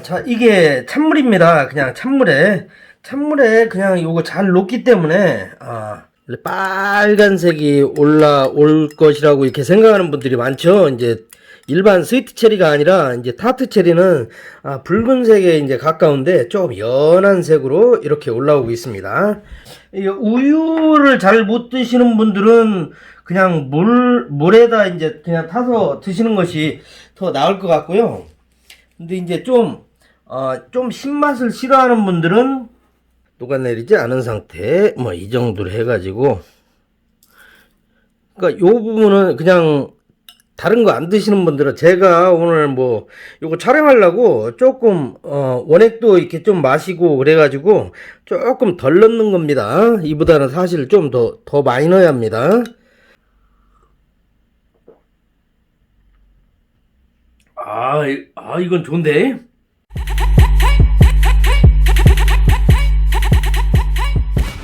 자, 이게 찬물입니다. 그냥 찬물에 그냥 요거 잘 녹기 때문에, 빨간색이 올라올 것이라고 이렇게 생각하는 분들이 많죠. 이제 일반 스위트 체리가 아니라 이제 타트 체리는 붉은색에 이제 가까운데 조금 연한 색으로 이렇게 올라오고 있습니다. 이 우유를 잘 못 드시는 분들은 그냥 물에다 이제 그냥 타서 드시는 것이 더 나을 것 같고요. 근데 이제 좀 신맛을 싫어하는 분들은 녹아내리지 않은 상태, 뭐, 이 정도로 해가지고, 그러니까 요 부분은 그냥 다른 거 안 드시는 분들은 제가 오늘 뭐, 요거 촬영하려고 조금, 원액도 이렇게 좀 마시고 그래가지고 조금 덜 넣는 겁니다. 이보다는 사실 좀 더 많이 넣어야 합니다. 이건 좋은데?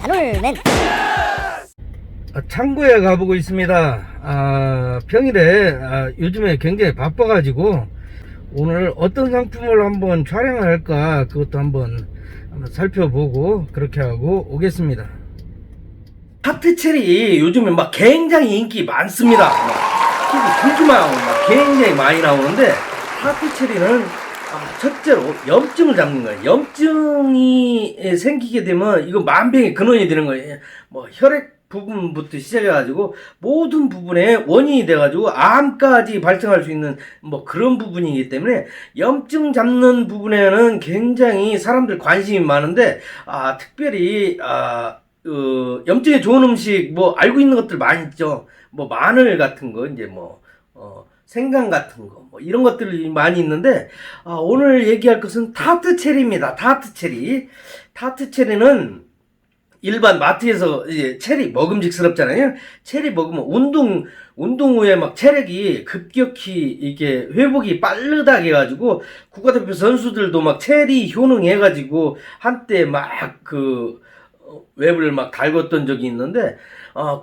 단올맨 창고에 가보고 있습니다. 평일에 요즘에 굉장히 바빠가지고 오늘 어떤 상품을 한번 촬영할까 그것도 한번 살펴보고 그렇게 하고 오겠습니다. 하트체리 요즘에 막 굉장히 인기 많습니다. TV 퀴즈만 막 굉장히 많이 나오는데 하트체리는 첫째로 염증을 잡는 거예요. 염증이 생기게 되면 이거 만병의 근원이 되는 거예요. 뭐 혈액 부분부터 시작해가지고 모든 부분에 원인이 돼가지고 암까지 발생할 수 있는 뭐 그런 부분이기 때문에 염증 잡는 부분에는 굉장히 사람들 관심이 많은데 특별히 염증에 좋은 음식 뭐 알고 있는 것들 많이 있죠. 뭐 마늘 같은 거 이제 생강 같은 거, 뭐 이런 것들이 많이 있는데, 오늘 얘기할 것은 타트 체리입니다. 타트 체리. 타트 체리는 일반 마트에서 이제 체리 먹음직스럽잖아요. 체리 먹으면 운동 후에 막 체력이 급격히 이게 회복이 빠르다게 해가지고 국가대표 선수들도 막 체리 효능 해가지고 한때 막 웹을 막 달궜던 적이 있는데,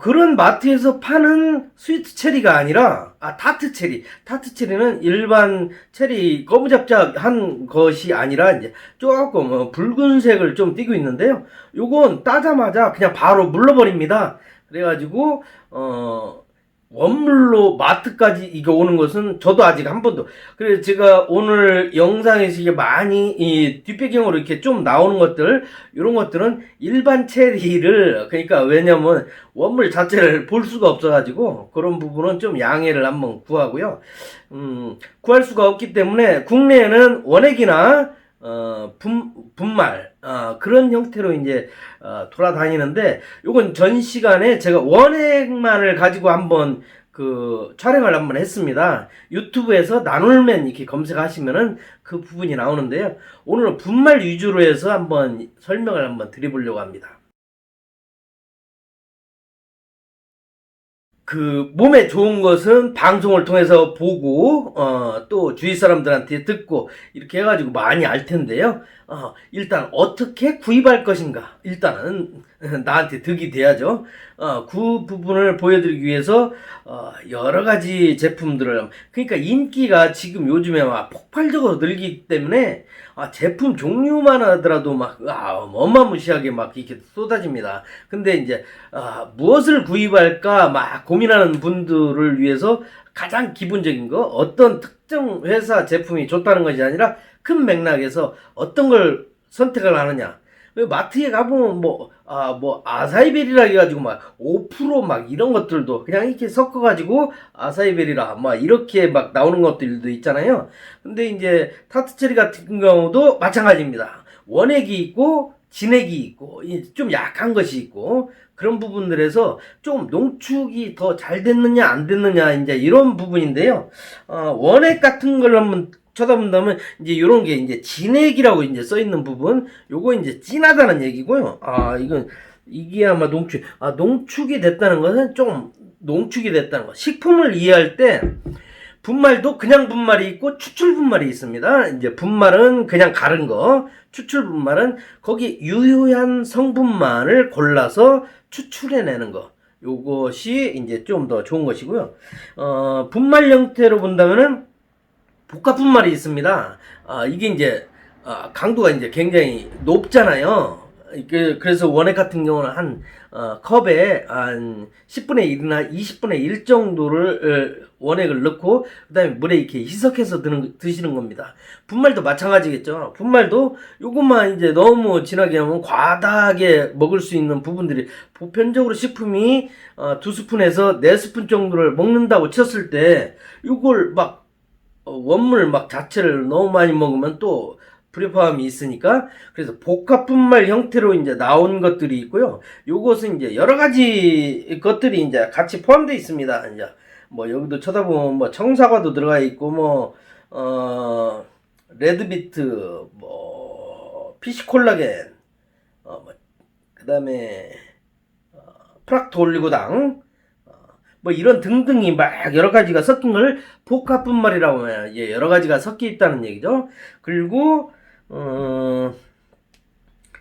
그런 마트에서 파는 스위트 체리가 아니라, 타트 체리. 타트 체리는 일반 체리 거무잡잡한 것이 아니라, 이제 조금 붉은색을 좀 띠고 있는데요. 요건 따자마자 그냥 바로 물러버립니다. 그래가지고, 원물로 마트까지 이게 오는 것은 저도 아직 한 번도. 그래서 제가 오늘 영상에서 이게 많이 이 뒷배경으로 이렇게 좀 나오는 것들, 이런 것들은 일반 체리를, 그러니까 왜냐면 원물 자체를 볼 수가 없어가지고 그런 부분은 좀 양해를 한번 구하고요. 구할 수가 없기 때문에 국내에는 원액이나 분말, 그런 형태로 이제, 돌아다니는데, 요건 전 시간에 제가 원액만을 가지고 한번 촬영을 한번 했습니다. 유튜브에서 나눌맨 이렇게 검색하시면은 그 부분이 나오는데요. 오늘은 분말 위주로 해서 한번 설명을 한번 드려보려고 합니다. 몸에 좋은 것은 방송을 통해서 보고, 또 주위 사람들한테 듣고, 이렇게 해가지고 많이 알 텐데요. 일단 어떻게 구입할 것인가. 일단은 나한테 득이 돼야죠. 그 부분을 보여드리기 위해서, 여러 가지 제품들을, 그러니까 인기가 지금 요즘에 막 폭발적으로 늘기 때문에, 제품 종류만 하더라도 막, 어마무시하게 막 이렇게 쏟아집니다. 근데 이제, 무엇을 구입할까 막 고민하는 분들을 위해서 가장 기본적인 거, 어떤 특정 회사 제품이 좋다는 것이 아니라 큰 맥락에서 어떤 걸 선택을 하느냐. 마트에 가보면 아사이베리라 해가지고 막 5%막 이런 것들도 그냥 이렇게 섞어가지고 아사이베리라 막 이렇게 막 나오는 것들도 있잖아요. 근데 이제 타트체리 같은 경우도 마찬가지입니다. 원액이 있고 진액이 있고 좀 약한 것이 있고 그런 부분들에서 좀 농축이 더 잘 됐느냐 안 됐느냐 이제 이런 부분인데요. 원액 같은 걸 한번 쳐다본다면 이제 이런 게 이제 진액이라고 이제 써 있는 부분, 요거 이제 진하다는 얘기고요. 이게 아마 농축이 됐다는 것은 좀 농축이 됐다는 거. 식품을 이해할 때 분말도 그냥 분말이 있고 추출 분말이 있습니다. 이제 분말은 그냥 가른 거, 추출 분말은 거기 유효한 성분만을 골라서 추출해내는 거. 요것이 이제 좀 더 좋은 것이고요. 분말 형태로 본다면은 복합분말이 있습니다. 이게 이제 강도가 이제 굉장히 높잖아요. 그래서 원액 같은 경우는 한 컵에 한 10분의 1이나 20분의 1 정도를 원액을 넣고 그다음에 물에 이렇게 희석해서 드시는 겁니다. 분말도 마찬가지겠죠. 분말도 요것만 이제 너무 진하게 하면 과다하게 먹을 수 있는 부분들이 보편적으로 식품이 2스푼에서 4스푼 정도를 먹는다고 쳤을 때 요걸 막 원물 막 자체를 너무 많이 먹으면 또 불협화음이 있으니까 그래서 복합분말 형태로 이제 나온 것들이 있고요. 요것은 이제 여러 가지 것들이 이제 같이 포함되어 있습니다. 이제 뭐 여기도 쳐다보면 뭐 청사과도 들어가 있고 레드비트 피시콜라겐 뭐 그다음에 프락토 올리고당 뭐 이런 등등이 막 여러 가지가 섞인 걸 복합분말이라고 해요. 예, 여러 가지가 섞여 있다는 얘기죠. 그리고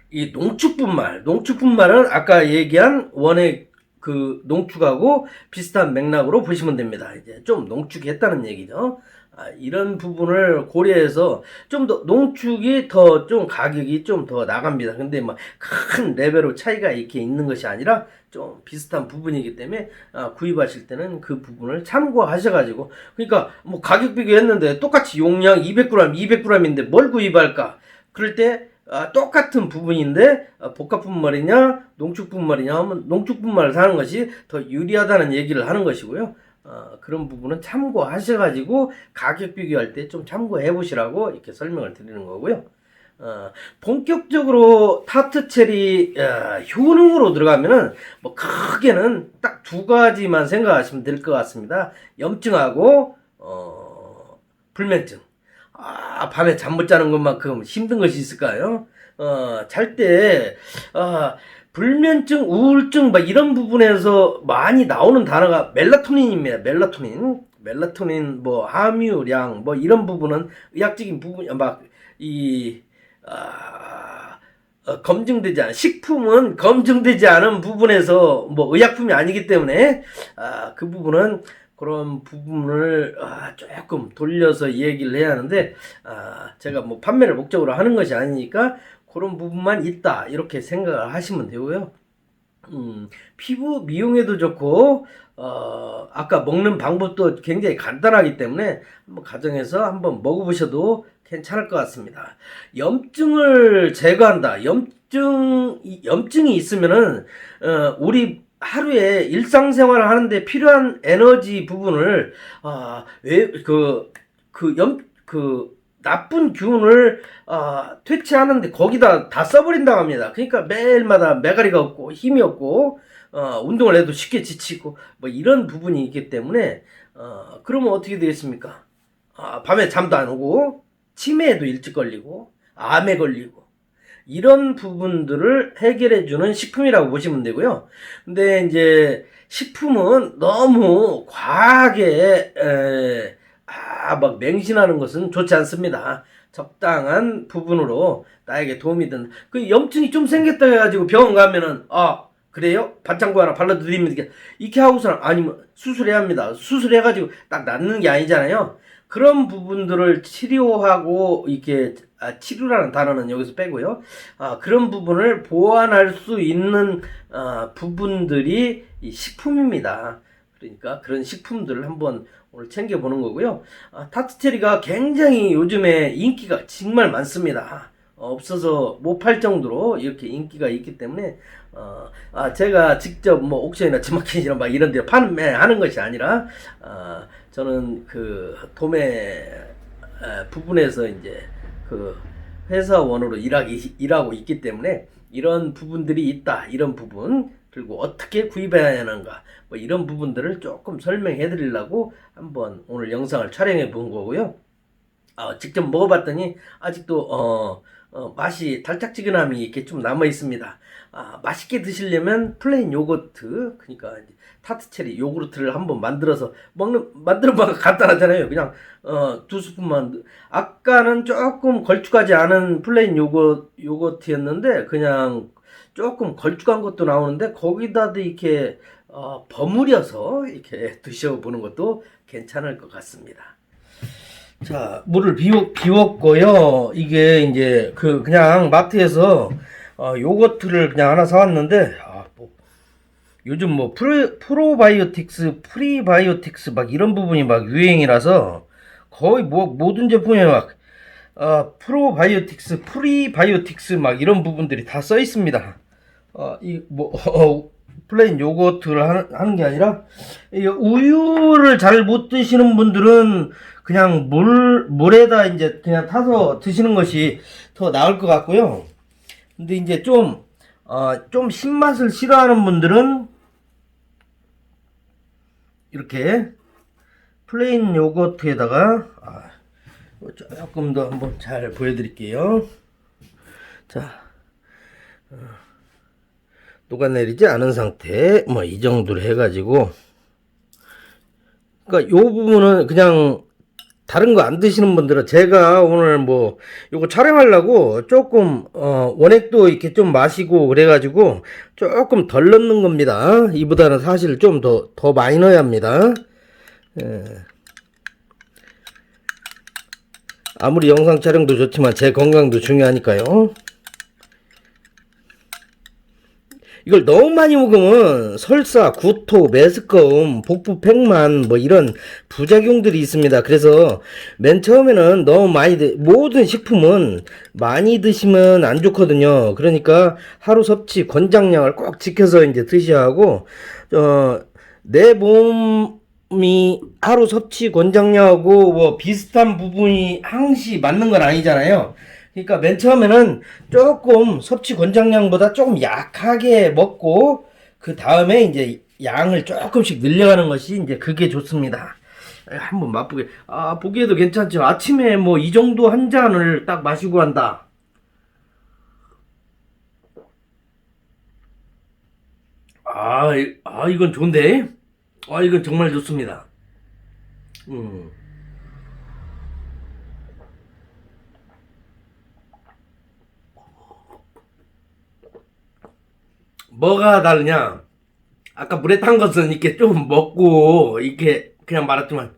이 농축분말은 아까 얘기한 원액 그 농축하고 비슷한 맥락으로 보시면 됩니다. 이제 좀 농축했다는 얘기죠. 이런 부분을 고려해서 좀 더 농축이 더 좀 가격이 좀 더 나갑니다. 근데 막 큰 레벨로 차이가 이렇게 있는 것이 아니라 좀 비슷한 부분이기 때문에 구입하실 때는 그 부분을 참고하셔가지고 그러니까 뭐 가격 비교했는데 똑같이 용량 200g, 200g인데 뭘 구입할까? 그럴 때 똑같은 부분인데 복합분말이냐 농축분말이냐 하면 농축분말을 사는 것이 더 유리하다는 얘기를 하는 것이고요. 그런 부분은 참고하셔가지고 가격 비교할 때 좀 참고해 보시라고 이렇게 설명을 드리는 거고요. 본격적으로 타트 체리 효능으로 들어가면은 뭐 크게는 딱 두 가지만 생각하시면 될 것 같습니다. 염증하고 불면증. 밤에 잠 못 자는 것만큼 힘든 것이 있을까요? 잘 때 불면증, 우울증 막 이런 부분에서 많이 나오는 단어가 멜라토닌입니다. 멜라토닌 뭐 함유량 뭐 이런 부분은 의학적인 부분 검증되지 않은 식품은 검증되지 않은 부분에서 뭐 의약품이 아니기 때문에 그 부분은 그런 부분을 조금 돌려서 얘기를 해야 하는데 제가 뭐 판매를 목적으로 하는 것이 아니니까 그런 부분만 있다 이렇게 생각을 하시면 되고요. 피부 미용에도 좋고 아까 먹는 방법도 굉장히 간단하기 때문에 한번 가정에서 한번 먹어보셔도 괜찮을 것 같습니다. 염증을 제거한다. 염증이 있으면은 우리 하루에 일상생활을 하는데 필요한 에너지 부분을 나쁜 균을 퇴치하는데 거기다 다 써버린다고 합니다. 그러니까 매일마다 매가리가 없고 힘이 없고 운동을 해도 쉽게 지치고 뭐 이런 부분이 있기 때문에 그러면 어떻게 되겠습니까? 밤에 잠도 안 오고 치매에도 일찍 걸리고 암에 걸리고 이런 부분들을 해결해주는 식품이라고 보시면 되고요. 근데 이제 식품은 너무 과하게 막 맹신하는 것은 좋지 않습니다. 적당한 부분으로 나에게 도움이 된다. 그 염증이 좀 생겼다 해가지고 병원 가면은 그래요? 반창고 하나 발라드리면 이렇게 하고서는 아니면 수술해야 합니다. 수술해가지고 딱 낫는 게 아니잖아요. 그런 부분들을 치료하고 이렇게 치료라는 단어는 여기서 빼고요. 그런 부분을 보완할 수 있는 부분들이 이 식품입니다. 그러니까 그런 식품들을 한번 오늘 챙겨보는 거고요. 타트체리가 굉장히 요즘에 인기가 정말 많습니다. 없어서 못 팔 정도로 이렇게 인기가 있기 때문에 제가 직접 뭐 옥션이나 지마켓이나 막 이런 데 판매하는 것이 아니라 저는 그 도매 부분에서 이제 그 회사원으로 일하고 있기 때문에 이런 부분들이 있다. 이런 부분 그리고 어떻게 구입해야 하는가 뭐 이런 부분들을 조금 설명해 드리려고 한번 오늘 영상을 촬영해 본 거고요. 직접 먹어봤더니 아직도 맛이 달짝지근함이 이렇게 좀 남아 있습니다. 맛있게 드시려면 플레인 요거트, 그러니까 타트체리 요구르트를 한번 만들어서 만드는 방법 간단하잖아요. 그냥 2스푼만. 아까는 조금 걸쭉하지 않은 플레인 요거트였는데 그냥 조금 걸쭉한 것도 나오는데 거기다도 이렇게 버무려서 이렇게 드셔보는 것도 괜찮을 것 같습니다. 자, 물을 비웠고요. 이게 이제 그냥 마트에서 요거트를 그냥 하나 사왔는데, 요즘 뭐 프로바이오틱스, 프리바이오틱스 막 이런 부분이 막 유행이라서 거의 뭐 모든 제품에 막 프로바이오틱스, 프리바이오틱스 막 이런 부분들이 다 써 있습니다. 플레인 요거트를 하는 게 아니라, 이 우유를 잘 못 드시는 분들은 그냥 물에다 이제 그냥 타서 드시는 것이 더 나을 것 같고요. 근데 이제 좀 신맛을 싫어하는 분들은 이렇게 플레인 요거트에다가 조금 더 한번 잘 보여드릴게요. 자, 녹아내리지 않은 상태, 뭐 이 정도로 해가지고, 그러니까 요 부분은 그냥 다른 거 안 드시는 분들은, 제가 오늘 뭐 요거 촬영하려고 조금 원액도 이렇게 좀 마시고 그래가지고 조금 덜 넣는 겁니다. 이보다는 사실 좀 더 많이 넣어야 합니다. 아무리 영상 촬영도 좋지만 제 건강도 중요하니까요. 이걸 너무 많이 먹으면 설사, 구토, 메스꺼움, 복부 팽만 뭐 이런 부작용들이 있습니다. 그래서 맨 처음에는 너무 많이 모든 식품은 많이 드시면 안 좋거든요. 그러니까 하루 섭취 권장량을 꼭 지켜서 이제 드셔야 하고, 내 몸이 하루 섭취 권장량하고 뭐 비슷한 부분이 항시 맞는 건 아니잖아요. 그러니까 맨 처음에는 조금 섭취 권장량보다 조금 약하게 먹고 그 다음에 이제 양을 조금씩 늘려가는 것이 이제 그게 좋습니다. 한번 맛보게. 보기에도 괜찮죠. 아침에 뭐 이 정도 한 잔을 딱 마시고 한다. 이건 좋은데. 이건 정말 좋습니다. 뭐가 다르냐? 아까 물에 탄 것은 이렇게 좀 먹고 이렇게 그냥 말았지만,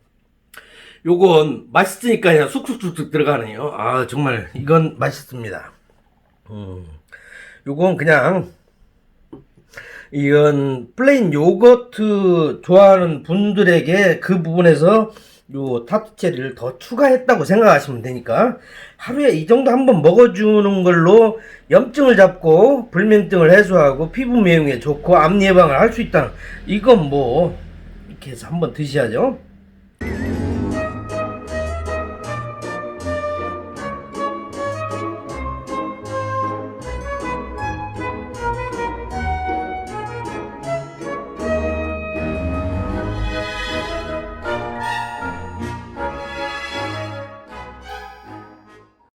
요건 맛있으니까 그냥 쑥쑥쑥쑥 들어가네요. 정말 이건 맛있습니다. 요건 그냥, 이건 플레인 요거트 좋아하는 분들에게 그 부분에서 요 타투체리를 더 추가했다고 생각하시면 되니까, 하루에 이 정도 한번 먹어주는 걸로 염증을 잡고 불면증을 해소하고 피부 미용에 좋고 암 예방을 할 수 있다는, 이건 뭐 이렇게 해서 한번 드셔야죠.